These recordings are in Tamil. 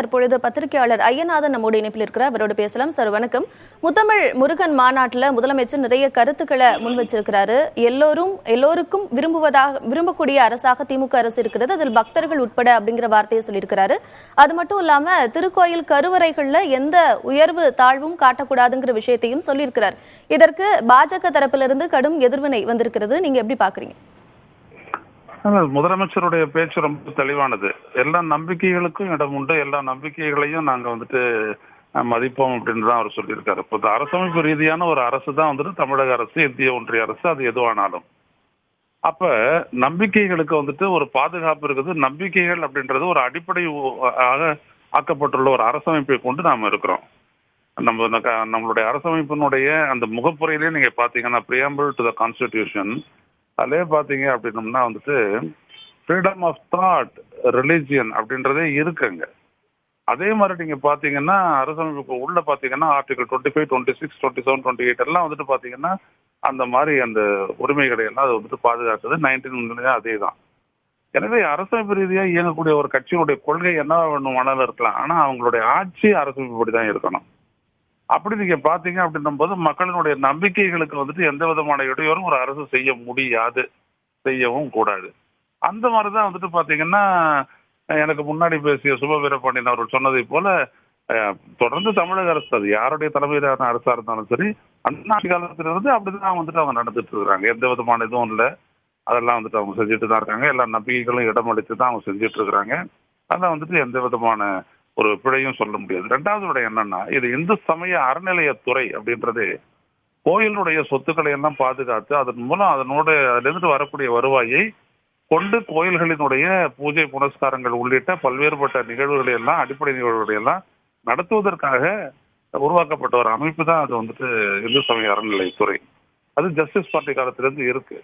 தற்பொழுது பத்திரிகையாளர் ஐயநாதன் நம்மோடு இணைப்பில் இருக்கிறார். அவரோடு பேசலாம். சார் வணக்கம். முத்தமிழ் முருகன் மாநாட்டில் முதலமைச்சர் நிறைய கருத்துக்களை முன் வச்சிருக்கிறாரு. எல்லோருக்கும் விரும்பக்கூடிய அரசாக திமுக அரசு இருக்கிறது, அதில் பக்தர்கள் உட்பட அப்படிங்கிற வார்த்தையை சொல்லியிருக்கிறாரு. அது மட்டும் இல்லாம திருக்கோயில் கருவறைகள்ல எந்த உயர்வு தாழ்வும் காட்டக்கூடாதுங்கிற விஷயத்தையும் சொல்லியிருக்கிறார். இதற்கு பாஜக தரப்பிலிருந்து கடும் எதிர்வினை வந்திருக்கிறது. நீங்க எப்படி பாக்குறீங்க? முதலமைச்சருடைய பேச்சு ரொம்ப தெளிவானது. எல்லா நம்பிக்கைகளுக்கும் இடம் உண்டு, எல்லா நம்பிக்கைகளையும் நாங்க மதிப்போம் அப்படின்னு தான் அவர் சொல்லியிருக்காரு. இப்போ அரசமைப்பு ரீதியான ஒரு அரசு தான் தமிழக அரசு, இந்திய ஒன்றிய அரசு, அது எதுவானாலும். அப்ப நம்பிக்கைகளுக்கு ஒரு பாதுகாப்பு இருக்குது. நம்பிக்கைகள் அப்படின்றது ஒரு அடிப்படை ஆக்கப்பட்டுள்ள ஒரு அரசமைப்பை கொண்டு நாம இருக்கிறோம். நம்மளுடைய அரசமைப்பினுடைய அந்த முகப்புறையிலேயே நீங்க பாத்தீங்கன்னா பிரியாம்பிள் டு த கான்ஸ்டிடியூஷன், அதே பாத்தீங்க அப்படின்னம்னா ஃப்ரீடம் ஆஃப் தாட், ரிலிஜியன் அப்படின்றதே இருக்குங்க. அதே மாதிரி நீங்க பாத்தீங்கன்னா அரசமைப்பு உள்ள பாத்தீங்கன்னா ஆர்டிகல் 25, 26, 27, 28 எல்லாம் பாத்தீங்கன்னா அந்த மாதிரி அந்த உரிமைகளை எல்லாம் அது பாதுகாத்தது. 19 அதே தான். எனவே அரசமைப்பு ரீதியா இயங்கக்கூடிய ஒரு கட்சியினுடைய கொள்கை என்ன வேணுமானாலும் இருக்கலாம், ஆனா அவங்களுடைய ஆட்சி அரசமைப்பு படிதான் இருக்கணும். அப்படி நீங்க பாத்தீங்க அப்படின்னும் போது மக்களினுடைய நம்பிக்கைகளுக்கு எந்த விதமான இடையூறும் ஒரு அரசு செய்ய முடியாது, செய்யவும் கூடாது. அந்த மாதிரிதான் பாத்தீங்கன்னா எனக்கு முன்னாடி பேசிய சுப வீரபாண்டியன் அவர்கள் சொன்னதை போல தொடர்ந்து தமிழக அரசு, அது யாருடைய தலைமையிலான அரசா இருந்தாலும் சரி, அண்ணாட்சி காலத்திலிருந்து அப்படிதான் அவங்க நடந்துட்டு இருக்கிறாங்க. எந்த விதமான இதுவும் இல்லை. அதெல்லாம் அவங்க செஞ்சுட்டு தான் இருக்காங்க. எல்லா நம்பிக்கைகளும் இடமளித்து தான் அவங்க செஞ்சுட்டு இருக்கிறாங்க. அதான் எந்த விதமான ஒரு பிழையும் சொல்ல முடியாது. ரெண்டாவது விட என்னன்னா, இது இந்து சமய அறநிலையத்துறை அப்படின்றது கோயிலுடைய சொத்துக்களை எல்லாம் பாதுகாத்து அதன் மூலம் அதிலிருந்து வரக்கூடிய வருவாயை கொண்டு கோயில்களினுடைய பூஜை புனஸ்காரங்கள் உள்ளிட்ட பல்வேறுபட்ட நிகழ்வுகளை எல்லாம், அடிப்படை நிகழ்வுகளை எல்லாம் நடத்துவதற்காக உருவாக்கப்பட்ட ஒரு அமைப்பு தான் அது இந்து சமய அறநிலையத்துறை. அது ஜஸ்டிஸ் பார்ட்டி காலத்திலிருந்து இருக்கு.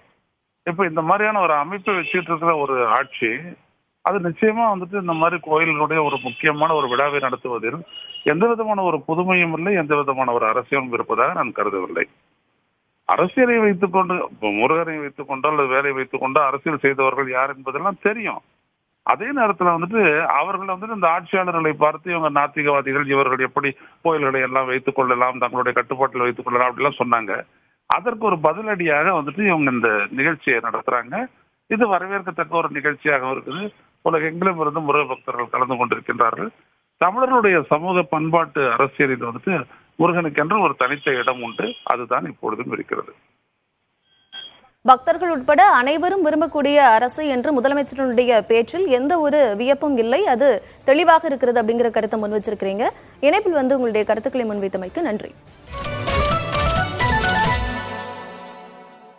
இப்ப இந்த மாதிரியான ஒரு அமைப்பை வச்சுட்டு இருக்கிற ஒரு ஆட்சி, அது நிச்சயமா இந்த மாதிரி கோயில்களுடைய ஒரு முக்கியமான ஒரு விழாவை நடத்துவதில் எந்த விதமான ஒரு புதுமையும் இல்லை, எந்த விதமான ஒரு அரசியலும் இருப்பதாக நான் கருதவில்லை. அரசியலை வைத்துக்கொண்டு, முருகரை வைத்துக் கொண்டோ அல்லது வேலை வைத்துக் கொண்டோ அரசியல் செய்தவர்கள் யார் என்பதெல்லாம் தெரியும். அதே நேரத்துல அவர்கள் இந்த ஆட்சியாளர்களை பார்த்து இவங்க நாத்திகவாதிகள், இவர்கள் எப்படி கோயில்களை எல்லாம் வைத்துக் கொள்ளலாம், தங்களுடைய கட்டுப்பாட்டில் வைத்துக் கொள்ளலாம் அப்படிலாம் சொன்னாங்க. அதற்கு ஒரு பதிலடியாக இவங்க இந்த நிகழ்ச்சியை நடத்துறாங்க. இது வரவேற்கத்தக்க ஒரு நிகழ்ச்சியாக இருக்குது. உலகெங்கிலும் இருந்து முருக பக்தர்கள் கலந்து கொண்டிருக்கின்றார்கள். தமிழர்களுடைய சமூக பண்பாட்டு அரசியலில் முருகனுக்கென்று ஒரு தனித்த இடம் உண்டு. அதுதான் இப்பொழுதும் இருக்கிறது. பக்தர்கள் உட்பட அனைவரும் விரும்பக்கூடிய அரசு என்று முதலமைச்சருடைய பேச்சில் எந்த ஒரு வியப்பும் இல்லை, அது தெளிவாக இருக்கிறது அப்படிங்கிற கருத்தை முன் வச்சிருக்கிறீங்க. இணைப்பில் உங்களுடைய கருத்துக்களை முன்வைத்தமைக்கு நன்றி.